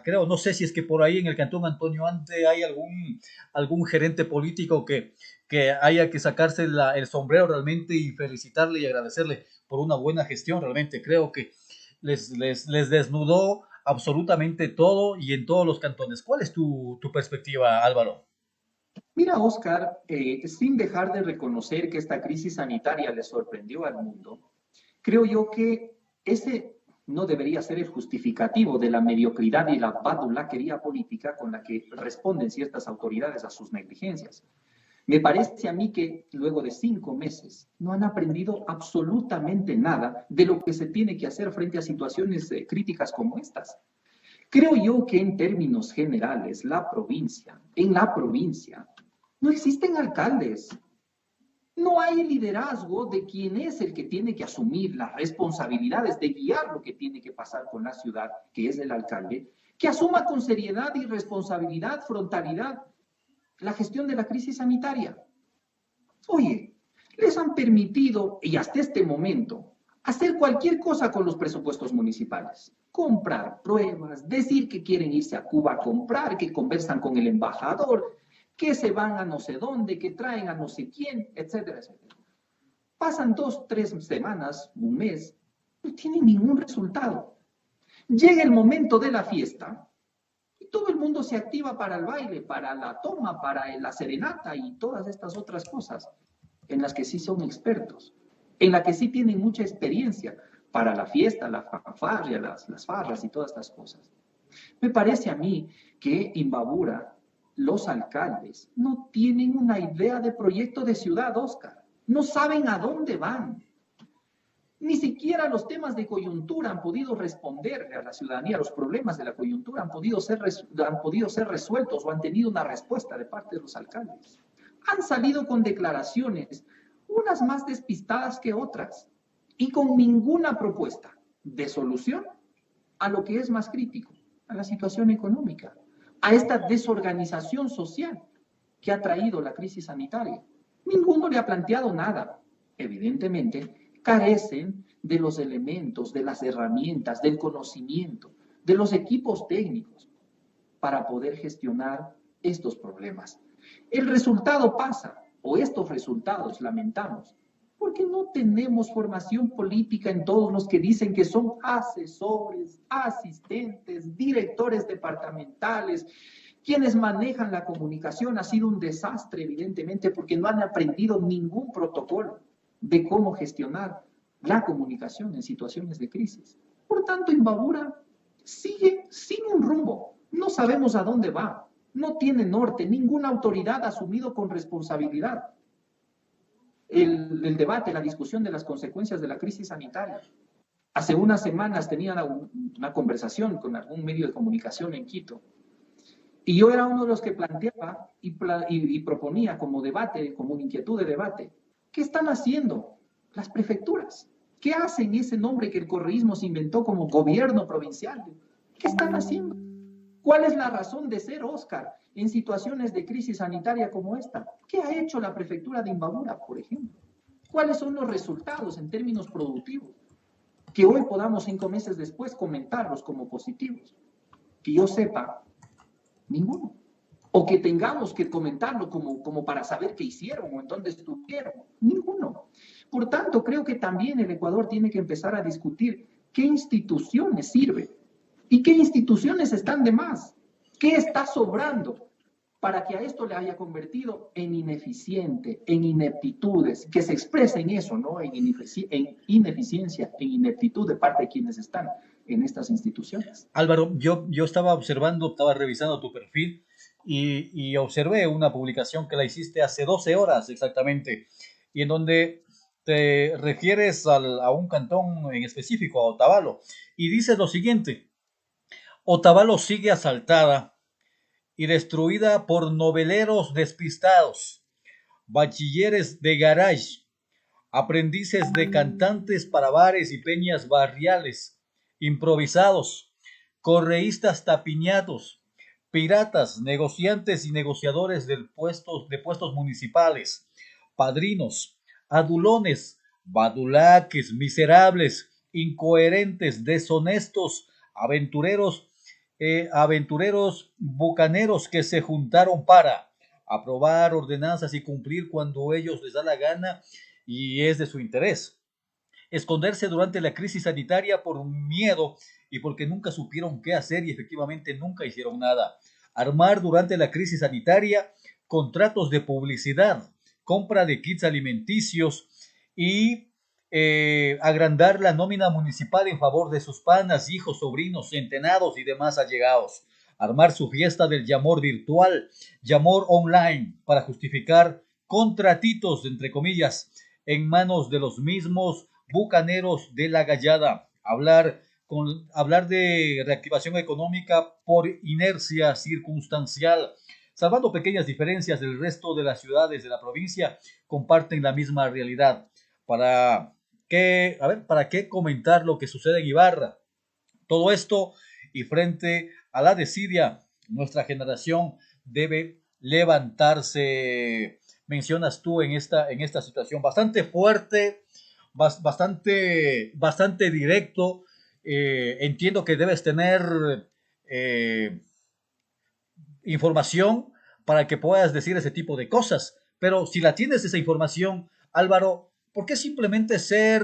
creo, no sé si es que por ahí en el cantón Antonio Ante hay algún gerente político que haya que sacarse el sombrero realmente y felicitarle y agradecerle por una buena gestión. Realmente creo que les desnudó absolutamente todo y en todos los cantones. ¿Cuál es tu perspectiva, Álvaro? Mira, Oscar, sin dejar de reconocer que esta crisis sanitaria le sorprendió al mundo, creo yo que ese no debería ser el justificativo de la mediocridad y la badulaquería política con la que responden ciertas autoridades a sus negligencias. Me parece a mí que luego de 5 meses no han aprendido absolutamente nada de lo que se tiene que hacer frente a situaciones críticas como estas. Creo yo que en términos generales, en la provincia, no existen alcaldes. No hay liderazgo de quién es el que tiene que asumir las responsabilidades de guiar lo que tiene que pasar con la ciudad, que es el alcalde, que asuma con seriedad y responsabilidad, frontalidad, la gestión de la crisis sanitaria. Oye, les han permitido, y hasta este momento, hacer cualquier cosa con los presupuestos municipales. Comprar pruebas, decir que quieren irse a Cuba a comprar, que conversan con el embajador, que se van a no sé dónde, que traen a no sé quién, etcétera, etcétera. Pasan 2, 3 semanas, un mes, no tienen ningún resultado. Llega el momento de la fiesta y todo el mundo se activa para el baile, para la toma, para la serenata y todas estas otras cosas en las que sí son expertos, en las que sí tienen mucha experiencia para la fiesta, la fanfarria, las farras y todas estas cosas. Me parece a mí que Imbabura, los alcaldes no tienen una idea de proyecto de ciudad, Oscar. No saben a dónde van. Ni siquiera los temas de coyuntura han podido responderle a la ciudadanía. Los problemas de la coyuntura han podido ser resueltos o han tenido una respuesta de parte de los alcaldes. Han salido con declaraciones, unas más despistadas que otras, y con ninguna propuesta de solución a lo que es más crítico, a la situación económica, a esta desorganización social que ha traído la crisis sanitaria. Ninguno le ha planteado nada. Evidentemente, carecen de los elementos, de las herramientas, del conocimiento, de los equipos técnicos para poder gestionar estos problemas. El resultado pasa, o estos resultados lamentamos, porque no tenemos formación política en todos los que dicen que son asesores, asistentes, directores departamentales, quienes manejan la comunicación. Ha sido un desastre, evidentemente, porque no han aprendido ningún protocolo de cómo gestionar la comunicación en situaciones de crisis. Por tanto, Imbabura sigue sin un rumbo. No sabemos a dónde va. No tiene norte. Ninguna autoridad ha asumido con responsabilidad el debate, la discusión de las consecuencias de la crisis sanitaria. Hace unas semanas tenía una conversación con algún medio de comunicación en Quito Y yo era uno de los que planteaba y proponía como debate, como una inquietud de debate, ¿qué están haciendo las prefecturas? ¿Qué hacen ese nombre que el correísmo se inventó como gobierno provincial? ¿Qué están haciendo? ¿Cuál es la razón de ser, Oscar, en situaciones de crisis sanitaria como esta? ¿Qué ha hecho la prefectura de Imbabura, por ejemplo? ¿Cuáles son los resultados en términos productivos? Que hoy podamos 5 meses después comentarlos como positivos. Que yo sepa, ninguno. O que tengamos que comentarlo como para saber qué hicieron o en dónde estuvieron. Ninguno. Por tanto, creo que también el Ecuador tiene que empezar a discutir qué instituciones sirven y qué instituciones están de más, qué está sobrando para que a esto le haya convertido en ineficiente, en ineptitudes, que se expresa en eso, ¿no? En ineficiencia, en ineptitud de parte de quienes están en estas instituciones. Álvaro, yo estaba observando, estaba revisando tu perfil y observé una publicación que la hiciste hace 12 horas exactamente, y en donde te refieres a un cantón en específico, a Otavalo, y dices lo siguiente: Otavalo sigue asaltada y destruida por noveleros despistados, bachilleres de garage, aprendices de cantantes para bares y peñas barriales, improvisados, correístas tapiñados, piratas, negociantes y negociadores de puestos municipales, padrinos, adulones, badulaques, miserables, incoherentes, deshonestos, aventureros bucaneros que se juntaron para aprobar ordenanzas y cumplir cuando ellos les da la gana y es de su interés. Esconderse durante la crisis sanitaria por miedo y porque nunca supieron qué hacer y efectivamente nunca hicieron nada. Armar durante la crisis sanitaria contratos de publicidad, compra de kits alimenticios y agrandar la nómina municipal en favor de sus panas, hijos, sobrinos, centenados y demás allegados. Armar su fiesta del llamor virtual, llamor online, para justificar contratitos, entre comillas, en manos de los mismos bucaneros de la gallada. Hablar de reactivación económica por inercia circunstancial, salvando pequeñas diferencias del resto de las ciudades de la provincia, comparten la misma realidad. ¿Para qué comentar lo que sucede en Ibarra? Todo esto y frente a la desidia, nuestra generación debe levantarse. Mencionas tú en esta situación bastante fuerte, bastante directo. Entiendo que debes tener información para que puedas decir ese tipo de cosas, pero si la tienes esa información, Álvaro, ¿por qué simplemente ser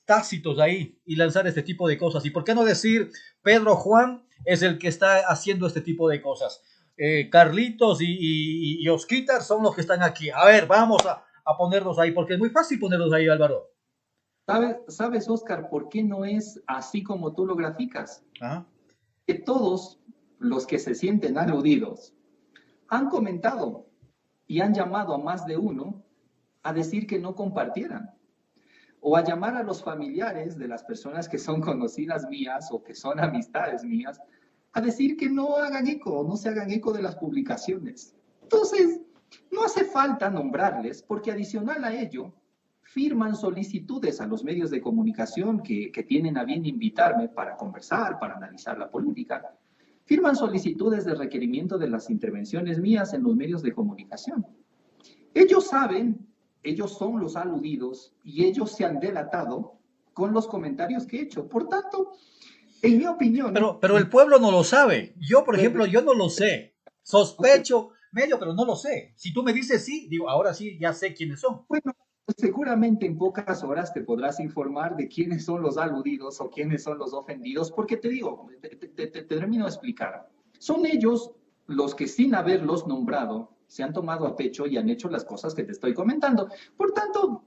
tácitos ahí y lanzar este tipo de cosas? ¿Y por qué no decir Pedro Juan es el que está haciendo este tipo de cosas? Carlitos y Osquitar son los que están aquí. A ver, vamos a ponerlos ahí, porque es muy fácil ponerlos ahí, Álvaro. ¿Sabes, Oscar, por qué no es así como tú lo graficas? Ajá. Que todos los que se sienten aludidos han comentado y han llamado a más de uno a decir que no compartieran, o a llamar a los familiares de las personas que son conocidas mías o que son amistades mías, a decir que no hagan eco, no se hagan eco de las publicaciones. Entonces, no hace falta nombrarles, porque adicional a ello, firman solicitudes a los medios de comunicación que tienen a bien invitarme para conversar, para analizar la política. Firman solicitudes de requerimiento de las intervenciones mías en los medios de comunicación. Ellos saben, ellos son los aludidos y ellos se han delatado con los comentarios que he hecho. Por tanto, en mi opinión... Pero el pueblo no lo sabe. Yo, por ejemplo, yo no lo sé. Sospecho medio, pero no lo sé. Si tú me dices sí, digo, ahora sí, ya sé quiénes son. Bueno, seguramente en pocas horas te podrás informar de quiénes son los aludidos o quiénes son los ofendidos, porque te digo, te termino de explicar. Son ellos los que, sin haberlos nombrado, se han tomado a pecho y han hecho las cosas que te estoy comentando. Por tanto,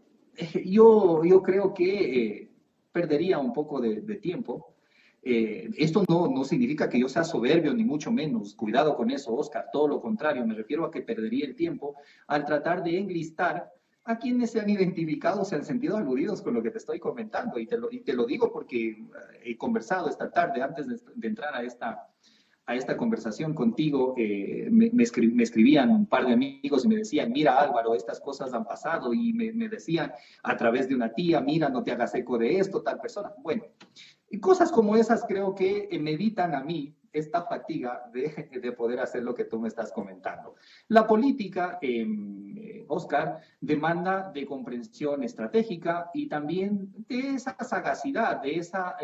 yo creo que perdería un poco de tiempo. Esto no significa que yo sea soberbio, ni mucho menos. Cuidado con eso, Oscar. Todo lo contrario, me refiero a que perdería el tiempo al tratar de enlistar a quienes se han identificado, se han sentido aludidos con lo que te estoy comentando. Y te lo digo porque he conversado esta tarde, antes de entrar a esta conversación contigo, me escribían un par de amigos y me decían, mira Álvaro, estas cosas han pasado, y me decían a través de una tía, mira, no te hagas eco de esto, tal persona. Bueno, y cosas como esas creo que me evitan a mí esta fatiga de poder hacer lo que tú me estás comentando. La política, Oscar, demanda de comprensión estratégica y también de esa sagacidad, de esa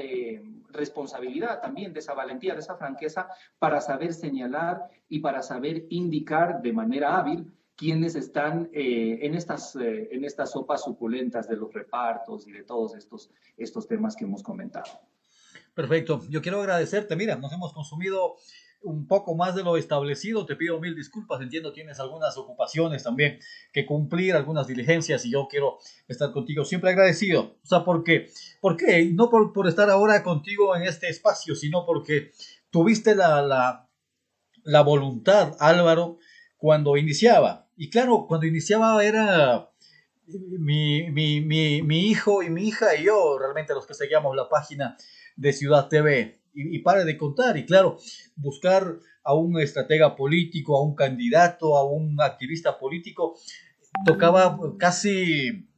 responsabilidad también, de esa valentía, de esa franqueza para saber señalar y para saber indicar de manera hábil quienes están en estas sopas suculentas de los repartos y de todos estos temas que hemos comentado. Perfecto, yo quiero agradecerte. Mira, nos hemos consumido un poco más de lo establecido. Te pido mil disculpas. Entiendo tienes algunas ocupaciones también que cumplir, algunas diligencias, y yo quiero estar contigo siempre agradecido. O sea, ¿por qué? ¿Por qué? No por estar ahora contigo en este espacio, sino porque tuviste la voluntad, Álvaro, cuando iniciaba. Y claro, cuando iniciaba era mi hijo y mi hija y yo realmente los que seguíamos la página de Ciudad TV. Y pare de contar. Y claro, buscar a un estratega político, a un candidato, a un activista político, tocaba casi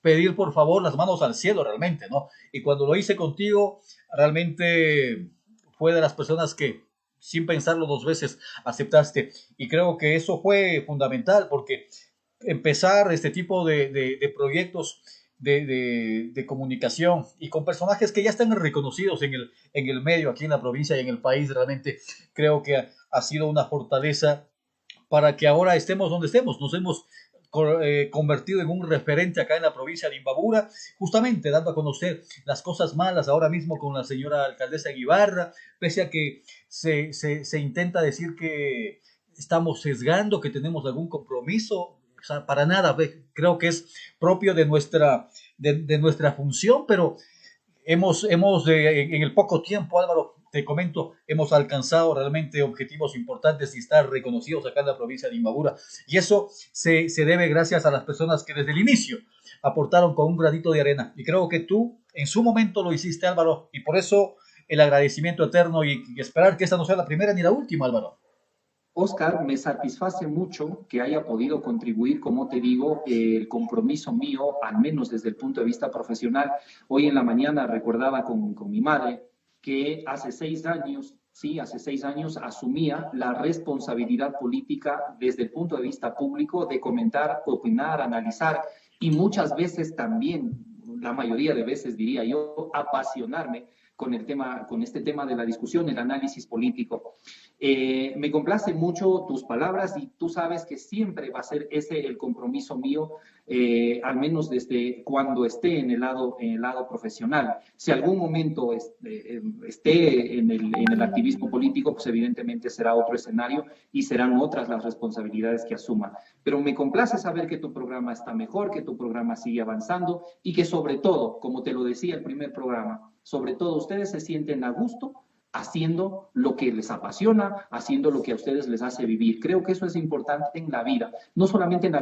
pedir por favor las manos al cielo realmente, ¿no? Y cuando lo hice contigo, realmente fue de las personas que sin pensarlo dos veces aceptaste. Y creo que eso fue fundamental porque empezar este tipo de proyectos de comunicación y con personajes que ya están reconocidos en el medio, aquí en la provincia y en el país, realmente creo que ha sido una fortaleza para que ahora estemos donde estemos. Nos hemos convertido en un referente acá en la provincia de Imbabura, justamente dando a conocer las cosas malas ahora mismo con la señora alcaldesa Ibarra, pese a que se intenta decir que estamos sesgando, que tenemos algún compromiso. O sea, para nada, creo que es propio de nuestra función, pero en el poco tiempo, Álvaro, te comento, hemos alcanzado realmente objetivos importantes y estar reconocidos acá en la provincia de Imbabura. Y eso se debe gracias a las personas que desde el inicio aportaron con un granito de arena. Y creo que tú en su momento lo hiciste, Álvaro, y por eso el agradecimiento eterno y esperar que esta no sea la primera ni la última, Álvaro. Oscar, me satisface mucho que haya podido contribuir, como te digo, el compromiso mío, al menos desde el punto de vista profesional. Hoy en la mañana recordaba con mi madre que hace 6 años, sí, hace 6 años asumía la responsabilidad política desde el punto de vista público de comentar, opinar, analizar y muchas veces también, la mayoría de veces diría yo, apasionarme con este tema de la discusión, el análisis político. Me complace mucho tus palabras y tú sabes que siempre va a ser ese el compromiso mío, al menos desde cuando esté en el lado profesional. Si algún momento esté en el activismo político, pues evidentemente será otro escenario y serán otras las responsabilidades que asuma. Pero me complace saber que tu programa está mejor, que tu programa sigue avanzando y que sobre todo, como te lo decía el primer programa, sobre todo ustedes se sienten a gusto haciendo lo que les apasiona, haciendo lo que a ustedes les hace vivir. Creo que eso es importante en la vida, no solamente en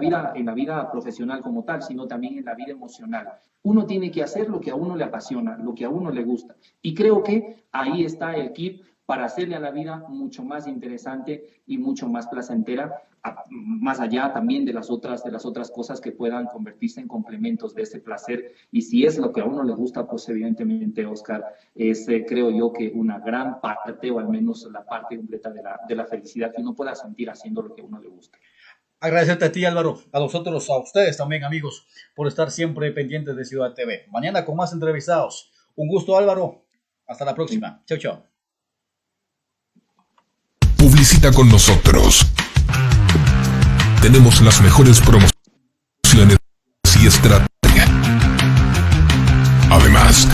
la vida profesional como tal, sino también en la vida emocional. Uno tiene que hacer lo que a uno le apasiona, lo que a uno le gusta. Y creo que ahí está el kit para hacerle a la vida mucho más interesante y mucho más placentera, más allá también de las otras cosas que puedan convertirse en complementos de ese placer. Y si es lo que a uno le gusta, pues evidentemente, Oscar, es creo yo que una gran parte, o al menos la parte completa de la felicidad que uno pueda sentir haciendo lo que a uno le gusta. Agradecerte a ti, Álvaro, a nosotros, a ustedes también, amigos, por estar siempre pendientes de Ciudad TV. Mañana con más entrevistados. Un gusto, Álvaro. Hasta la próxima. Chao, chao. Publicita con nosotros. Tenemos las mejores promociones y estrategia. Además,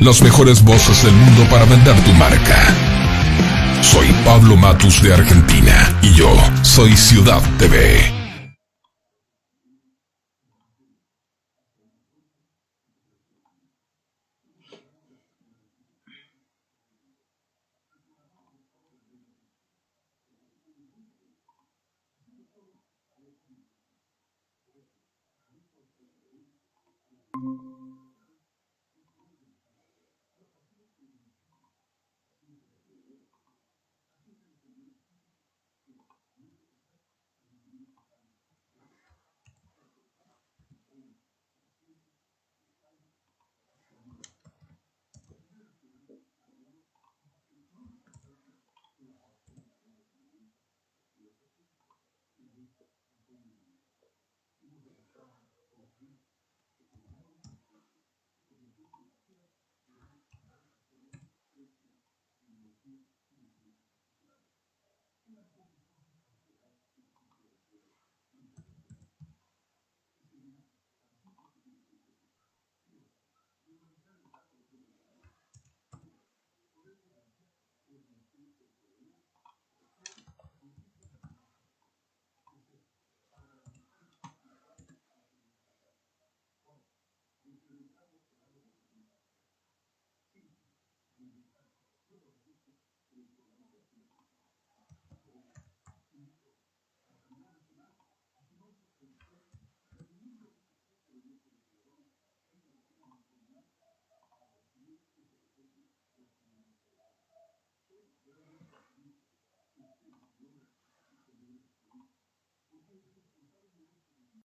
las mejores voces del mundo para vender tu marca. Soy Pablo Matus de Argentina y yo soy Ciudad TV.